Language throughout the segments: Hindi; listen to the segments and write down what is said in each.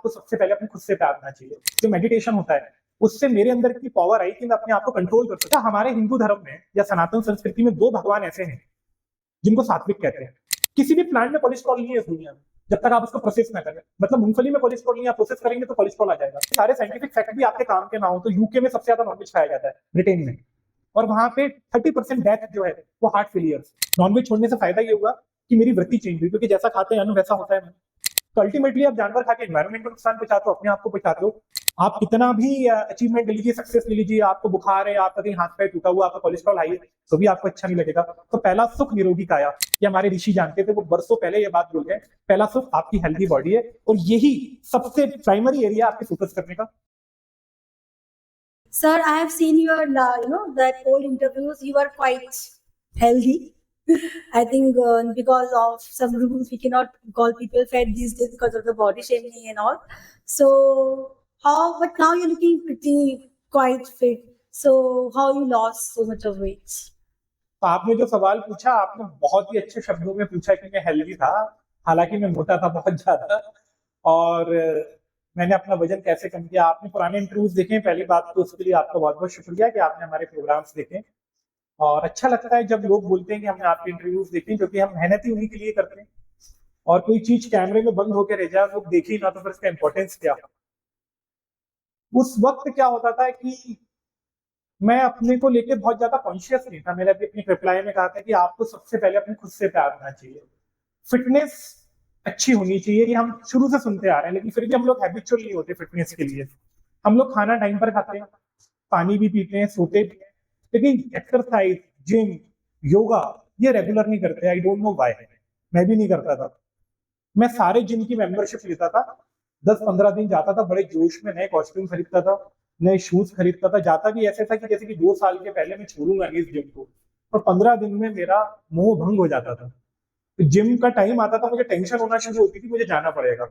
आपको सबसे पहले अपने खुद से प्यार करना चाहिए। जो मेडिटेशन होता है उससे मेरे अंदर की पावर आई कि मैं अपने आप को कंट्रोल कर सकता। हमारे हिंदू धर्म में या सनातन संस्कृति में दो भगवान ऐसे हैं जिनको सात्विक कहते हैं। किसी भी प्लांट में कोलेस्ट्रॉल नहीं है इस दुनिया में, जब तक आप उसको प्रोसेस ना करें। मतलब मूंगफली में कोलेस्ट्रॉल नहीं, आप प्रोसेस करेंगे तो कोलेस्ट्रॉल आ जाएगा। सारे साइंटिफिक फैक्ट भी आपके काम के ना हो तो यूके में सबसे ज्यादा नॉनवेज खाया जाता है, ब्रिटेन में, और वहां पे 30% डेथ जो है वो हार्ट फेलियर। नॉनवेज छोड़ने से फायदा ये हुआ कि मेरी वृत्ति चेंज हुई, क्योंकि जैसा खाते हैं अन्न वैसा होता है। तो अल्टीमेटली आप जानवर खा के एनवायरमेंट को नुकसान पहुंचाते हो, अपने आप को पहुंचाते हो। आप कितना भी अचीवमेंट ले लीजिए, सक्सेस ले लीजिए, आपको बुखार है, आपका कहीं हाथ पैर टूटा हुआ, आपका कोलेस्ट्रॉल हाई है, तो भी आपको अच्छा नहीं लगेगा। तो पहला सुख निरोगी काया, ये हमारे ऋषि जानते थे, वो बरसों पहले ये बात बोल गए। पहला सुख आपकी हेल्दी बॉडी है, और यही सबसे प्राइमरी एरिया आपके फोकस करने का। Sir, I have seen your, that whole interviews. You are quite healthy. I think because of some rules, we cannot call people fat these days because of the body shaming and all. So, but now you're looking pretty quite fit. So, how you lost so much of weight? तो आपने जो सवाल पूछा, आपने बहुत ही अच्छे शब्दों में पूछा कि मैं हेल्दी था। हालांकि मैं मोटा था बहुत ज्यादा, और मैंने अपना वजन कैसे कम किया। आपने पुराने इंटरव्यूज देखे, पहली बात तो उसके लिए आपका बहुत बहुत शुक्रिया कि आपने हमारे प्रोग्राम्स देखे। और अच्छा लगता है जब लोग बोलते हैं कि हमने आपके इंटरव्यूज देखे, क्योंकि हम मेहनत ही उन्हीं के लिए करते हैं। और कोई चीज कैमरे में बंद होकर रह जाए, लोग देखे ही ना, तो फिर इसका इंपॉर्टेंस क्या। उस वक्त क्या होता था कि मैं अपने को लेके बहुत ज्यादा कॉन्शियस नहीं था। मैंने अपनी रिप्लाई में कहा था कि आपको सबसे पहले अपने खुद से प्यार करना चाहिए, फिटनेस अच्छी होनी चाहिए। ये हम शुरू से सुनते आ रहे हैं, लेकिन फिर भी हम लोग हैबिचुअल नहीं होते फिटनेस के लिए। हम लोग खाना टाइम पर खाते हैं, पानी भी पीते हैं, सोते भी हैं, लेकिन एक्सरसाइज, जिम, योगा ये रेगुलर नहीं करते। I don't know why. मैं भी नहीं करता था। मैं सारे जिम की मेंबरशिप लेता था, 10-15 दिन जाता था, बड़े जोश में नए कॉस्ट्यूम खरीदता था, नए शूज खरीदता था। जाता भी ऐसे था कि जैसे कि 2 साल के पहले मैं छोड़ूंगा इस जिम को, और 15 दिन में मेरा मोह भंग हो जाता था। तो जिम का टाइम आता था, मुझे टेंशन होना शुरू होती थी, मुझे जाना पड़ेगा।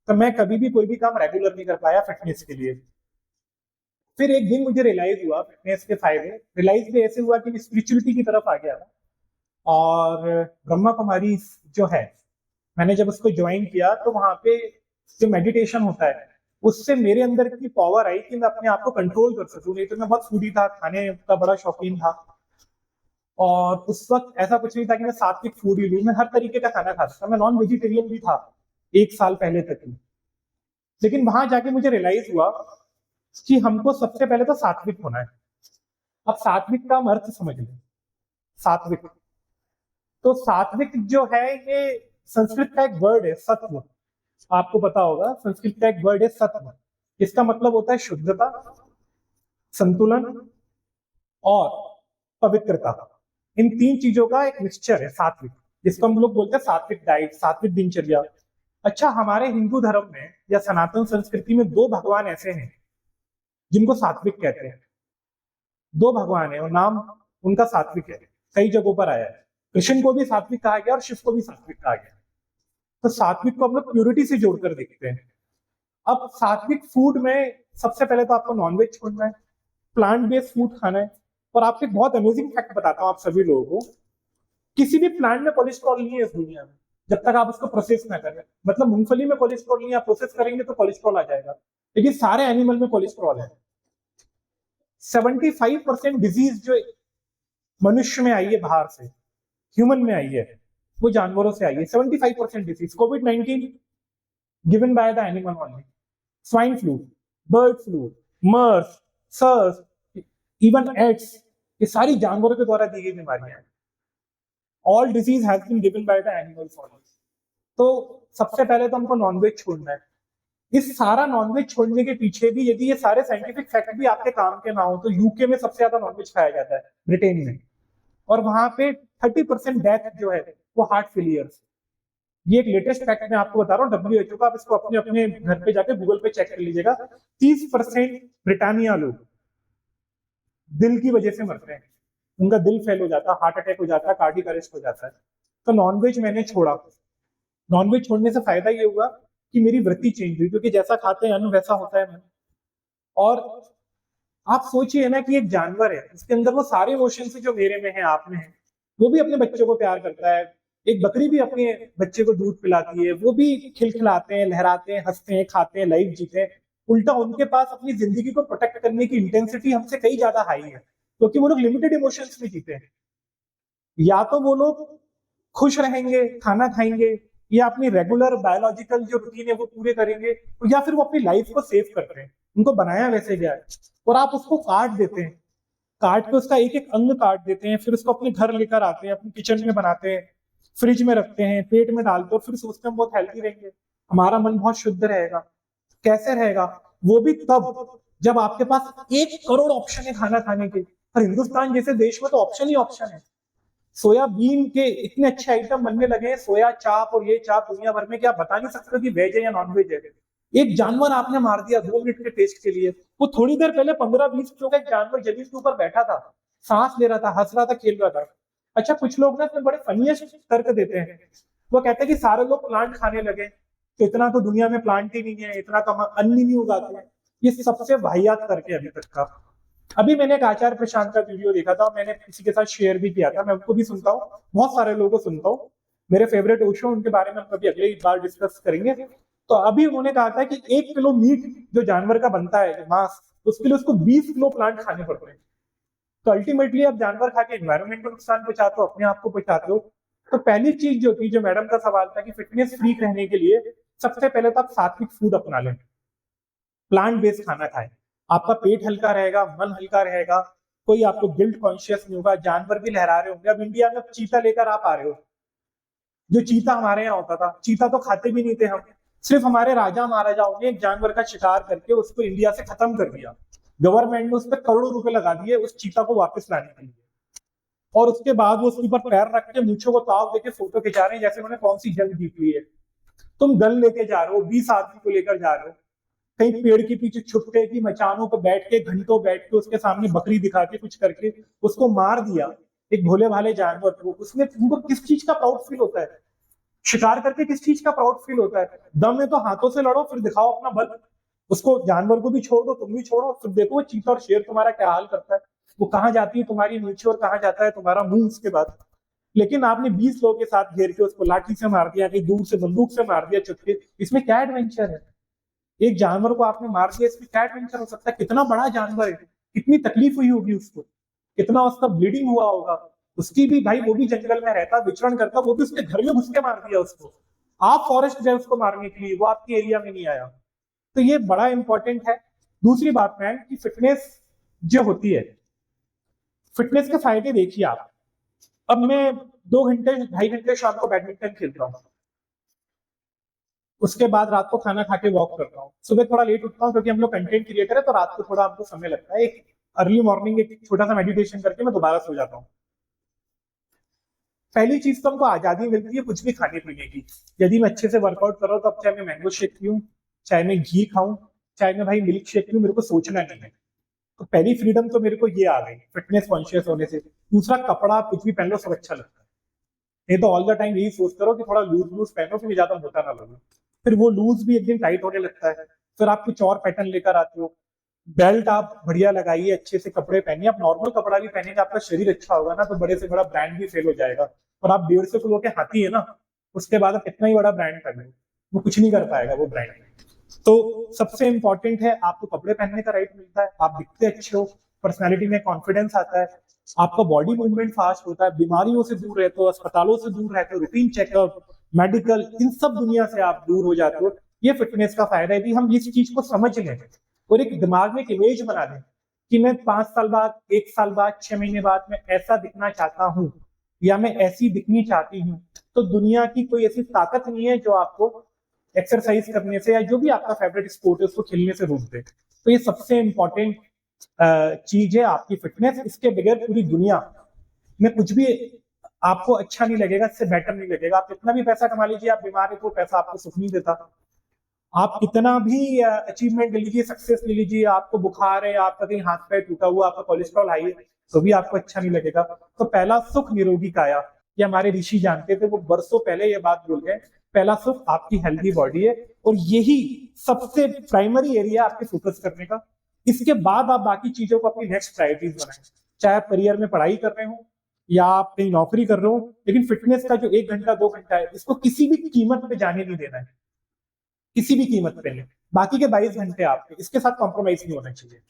तो मैं कभी भी कोई भी काम रेगुलर नहीं कर पाया फिटनेस के लिए। फिर एक दिन मुझे रियलाइज हुआ फिटनेस के फायदे। रियलाइज भी ऐसे हुआ कि मैं स्पिरिचुअलिटी की तरफ आ गया था। और ब्रह्मा कुमारी जो है, मैंने जब उसको ज्वाइन किया तो वहां पे जो मेडिटेशन होता है उससे मेरे अंदर की पावर आई कि मैं अपने आप को कंट्रोल कर सकूं। नहीं तो मैं बहुत फूडी था, खाने का बड़ा शौकीन था, और उस वक्त ऐसा कुछ नहीं था कि मैं सात्विक फूड ही लूं। मैं हर तरीके का खाना खाता था, मैं नॉन वेजिटेरियन भी था 1 साल पहले तक ही। लेकिन वहां जाके मुझे रियलाइज हुआ कि हमको सबसे पहले तो सात्विक होना है। अब सात्विक का हम अर्थ समझ लें। सात्विक, तो सात्विक जो है ये संस्कृत का एक वर्ड है, सत्व। आपको पता होगा संस्कृत का एक वर्ड है सत्व। इसका मतलब होता है शुद्धता, संतुलन और पवित्रता। इन 3 चीजों का एक मिक्सचर है सात्विक, जिसको हम लोग बोलते हैं सात्विक डाइट, सात्विक दिनचर्या। अच्छा, हमारे हिंदू धर्म में या सनातन संस्कृति में 2 भगवान ऐसे हैं जिनको सात्विक कहते हैं। 2 भगवान है और नाम उनका सात्विक है, कई जगहों पर आया है। कृष्ण को भी सात्विक कहा गया और शिव को भी सात्विक कहा गया। तो सात्विक को हम लोग प्योरिटी से जोड़कर देखते हैं। अब सात्विक फूड में सबसे पहले तो आपको नॉनवेज छोड़ना है, प्लांट बेस्ड फूड खाना है। और आपको एक बहुत अमेजिंग फैक्ट बताता हूं आप सभी लोगों को, किसी भी प्लांट में कोलेस्ट्रॉल नहीं है इस दुनिया में, जब तक आप उसको प्रोसेस ना करें। मतलब मूंगफली में कोलेस्ट्रॉल नहीं है, आप प्रोसेस करेंगे तो कोलेस्ट्रॉल आ जाएगा, लेकिन सारे एनिमल में कोलेस्ट्रॉल है। 75% डिजीज जो मनुष्य में आई है बाहर से, ह्यूमन में आई है, वो जानवरों से आई है। 75% डिजीज, कोविड-19 given by the animal only, swine flu, bird flu, MERS, SARS, even AIDS, ये सारी जानवरों के द्वारा दी गई बीमारियां हैं। All disease has been given by the animals only. तो सबसे पहले तो हमको नॉनवेज छोड़ना है। इस सारा नॉनवेज छोड़ने के पीछे भी, यदि ये सारे साइंटिफिक फैक्ट भी आपके काम के ना हो, तो यूके में सबसे ज्यादा नॉनवेज खाया जाता है, ब्रिटेन में, और वहां पे 30% डेथ जो है वो हार्ट फेलियर से। ये एक लेटेस्ट फैक्ट मैं आपको बता रहा हूँ, WHO का। आप इसको अपने अपने घर पे जाके गूगल पे चेक कर लीजिएगा। 30% ब्रिटानिया लोग दिल की वजह से मरते हैं, उनका दिल फेल हो जाता है, हार्ट अटैक हो जाता है, कार्डियक अरेस्ट हो जाता है। तो नॉनवेज मैंने छोड़ा। नॉनवेज छोड़ने से फायदा ये हुआ कि मेरी वृत्ति चेंज हुई, क्योंकि जैसा खाते हैं अन्न वैसा होता है। और आप सोचिए ना कि एक जानवर है, उसके अंदर वो सारे इमोशंस जो मेरे में है, आप में है। वो भी अपने बच्चों को प्यार करता है, एक बकरी भी अपने बच्चे को दूध पिलाती है, वो भी खिलखिलाते हैं, लहराते हैं, हंसते हैं, खाते हैं, लाइफ जीते हैं। उल्टा उनके पास अपनी जिंदगी को प्रोटेक्ट करने की इंटेंसिटी हमसे कई ज्यादा हाई है, क्योंकि वो लोग लिमिटेड इमोशंस में जीते हैं। या तो वो लोग खुश रहेंगे, खाना खाएंगे, या अपनी रेगुलर बायोलॉजिकल जो रूटीन है वो पूरे करेंगे, या फिर वो अपनी लाइफ को सेव करते हैं। उनको बनाया वैसे गया है, और आप उसको काट देते हैं, काट के उसका एक एक अंग काट देते हैं, फिर उसको अपने घर लेकर आते हैं, अपने किचन में बनाते हैं, फ्रिज में रखते हैं, पेट में डालते हैं, और फिर सोचते हैं बहुत हेल्थी रहेंगे, हमारा मन बहुत शुद्ध रहेगा। कैसे रहेगा? वो भी तब जब आपके पास 1 करोड़ ऑप्शन है खाना खाने के। और हिंदुस्तान जैसे देश में तो ऑप्शन ही ऑप्शन है। सोयाबीन के इतने अच्छे आइटम बनने लगे हैं, सोया चाप और ये चाप दुनिया भर में, कि आप बता नहीं सकते कि वेज है या नॉन वेज है। एक जानवर आपने मार दिया 2 मिनट के टेस्ट के लिए। वो थोड़ी देर पहले 15-20 किलो का एक जानवर जमीन के ऊपर बैठा था, सांस ले रहा था, हंस रहा था, खेल रहा था। अच्छा, कुछ लोग ना इसमें बड़े फनीएस्ट तर्क देते हैं। वो कहते हैं कि सारे लोग प्लांट खाने लगे, तो इतना तो दुनिया में प्लांट ही नहीं है, इतना तो हम अन्न ही नहीं उगाते हैं। ये सबसे वाहियात तर्क है अभी तक का। अभी मैंने एक आचार्य प्रशांत का वीडियो देखा था, मैंने किसी के साथ शेयर भी किया था, मैं उनको भी सुनता हूँ, बहुत सारे लोगों को सुनता हूँ, मेरे फेवरेट ओशो, उनके बारे में हम कभी अगले बार डिस्कस करेंगे। तो अभी उन्होंने कहा था कि 1 किलो मीट जो जानवर का बनता है मांस, उसके लिए उसको 20 किलो प्लांट खाने पड़ते हैं। तो अल्टीमेटली आप जानवर खा के एनवायरमेंट को नुकसान पहुंचाते हो, अपने आप को पहुंचाते हो। तो पहली चीज जो थी, जो मैडम का सवाल था कि फिटनेस फ्रीक रहने के लिए सबसे पहले तो आप सात्विक फूड अपना लें, प्लांट बेस्ड खाना खाएं, आपका पेट हल्का रहेगा, मन हल्का रहेगा, कोई आपको गिल्ट कॉन्शियस नहीं होगा। जानवर भी लहरा रहे होंगे। अब इंडिया में चीता लेकर आप आ रहे हो, जो चीता हमारे यहाँ होता था, चीता तो खाते भी नहीं थे हम, सिर्फ हमारे राजा महाराजाओं ने एक जानवर का शिकार करके उसको इंडिया से खत्म कर दिया। गवर्नमेंट ने उस पर करोड़ों रुपए लगा दिए उस चीता को वापस लाने के लिए, और उसके बाद वो उसके ऊपर पैर रख के मूंछों को ताव देके फोटो खिंचा रहे हैं जैसे उन्होंने कौन सी जंग जीत ली है। तुम गन लेके जा रहे हो, 20 आदमी को लेकर जा रहे हो, कहीं पेड़ के पीछे छुपके की मचानों पर बैठ के, घंटों बैठ के उसके सामने बकरी दिखा के कुछ करके उसको मार दिया, एक भोले भाले जानवर को। उसमें तुमको किस चीज का प्राउड फील होता है? शिकार करके किस चीज का प्राउड फील होता है? दम है तो हाथों से लड़ो, फिर दिखाओ अपना बल। उसको जानवर को भी छोड़ दो, तुम भी छोड़ो, फिर देखो वो चीता और शेर तुम्हारा क्या हाल करता है। वो कहाँ जाती है तुम्हारी नीचे और कहाँ जाता है तुम्हारा मुंह उसके बाद। लेकिन आपने 20 लोगों के साथ घेर के उसको लाठी से मार दिया, कहीं दूर से बंदूक से मार दिया चुपके। इसमें क्या एडवेंचर है? एक जानवर को आपने मार दिया, इसमें क्या एडवेंचर हो सकता है? कितना बड़ा जानवर है, कितनी तकलीफ हुई होगी उसको, कितना उसका ब्लीडिंग हुआ होगा। उसकी भी भाई, वो भी जंगल में रहता, विचरण करता, वो भी उसके घर में घुस के मार दिया उसको। आप फॉरेस्ट गए उसको मारने के लिए, वो आपके एरिया में नहीं आया। तो ये बड़ा इंपॉर्टेंट है। दूसरी बात मैम कि फिटनेस जो होती है, फिटनेस के फायदे देखिए आप। अब मैं 2 घंटे 2.5 घंटे शाम को बैडमिंटन खेलता हूँ, उसके बाद रात को खाना खा के वॉक करता हूँ, सुबह थोड़ा लेट उठता हूँ क्योंकि हम लोग कंटेंट क्रिएटर है, तो रात को थोड़ा हमको समय लगता है। एक अर्ली मॉर्निंग एक छोटा सा मेडिटेशन करके मैं दोबारा सो जाता हूँ। पहली चीज तो हमको आजादी मिलती है कुछ भी खाने पीने की। यदि मैं अच्छे से वर्कआउट कर रहा हूँ तो अब चाहे मैं मैंगो शेक पीऊँ, चाहे मैं घी खाऊं, चाहे मैं भाई मिल्क शेक पीऊँ, मेरे को सोचना नहीं है। तो पहली फ्रीडम तो मेरे को ये आ गई फिटनेस कॉन्शियस होने से। दूसरा, कपड़ा कुछ भी पहन लो सब अच्छा लगता है। नहीं तो ऑल द टाइम यही सोचते रहो कि थोड़ा लूज लूज पहनो कि ज्यादा मोटा ना लगो, फिर वो लूज भी एक दिन टाइट होने लगता है। फिर आप कुछ और पैटर्न लेकर आते हो। बेल्ट आप बढ़िया लगाइए, अच्छे से कपड़े पहनिए। आप नॉर्मल कपड़ा भी पहनेंगे, आपका शरीर अच्छा होगा ना, तो बड़े से बड़ा ब्रांड भी फेल हो जाएगा। और आप 150 किलो के हाथी है ना, उसके बाद आप कितना ही बड़ा ब्रांड पहने, वो कुछ नहीं कर पाएगा वो ब्रांड। तो सबसे इंपॉर्टेंट है, आपको कपड़े पहनने का राइट मिलता है, आप दिखते अच्छे हो, पर्सनैलिटी में कॉन्फिडेंस आता है, आपका बॉडी मूवमेंट फास्ट होता है, बीमारियों से दूर रहते हो, अस्पतालों से दूर रहते हो, रूटीन चेकअप, मेडिकल, इन सब दुनिया से आप दूर हो जाते हो। ये फिटनेस का फायदा है कि हम इस चीज को समझ लें और एक दिमाग में एक इमेज बना लें कि मैं 5 साल बाद, 1 साल बाद, 6 महीने बाद मैं ऐसा दिखना चाहता हूँ या मैं ऐसी दिखनी चाहती हूँ। तो दुनिया की कोई ऐसी ताकत नहीं है जो आपको एक्सरसाइज करने से या जो भी आपका फेवरेट स्पोर्ट है उसको खेलने से रोक दे। तो ये सबसे इंपॉर्टेंट चीज है आपकी फिटनेस। इसके बगैर पूरी दुनिया में कुछ भी आपको अच्छा नहीं लगेगा, इससे बेटर नहीं लगेगा। आप कितना भी पैसा कमा लीजिए, आप बीमार है तो पैसा आपको सुख नहीं देता। आप कितना भी अचीवमेंट ले लीजिए, सक्सेस ले लीजिए, आपको बुखार है, आपका कहीं हाथ पैर टूटा हुआ, आपका कोलेस्ट्रॉल हाई है, तो भी आपको अच्छा नहीं लगेगा। तो पहला सुख निरोगी काया, ये हमारे ऋषि जानते थे, वो बरसों पहले ये बात बोल गए। पहला सुख आपकी हेल्दी बॉडी है, और यही सबसे प्राइमरी एरिया आपके फोकस करने का। इसके बाद आप बाकी चीजों को अपनी नेक्स्ट प्रायोरिटीज बनाएं। चाहे आप करियर में पढ़ाई कर रहे हो, या आप कहीं नौकरी कर रहे हो, लेकिन फिटनेस का जो 1 घंटा 2 घंटा है, इसको किसी भी कीमत पे जाने नहीं देना है, किसी भी कीमत पे नहीं। बाकी के 22 घंटे आपके, इसके साथ कॉम्प्रोमाइज नहीं होना चाहिए।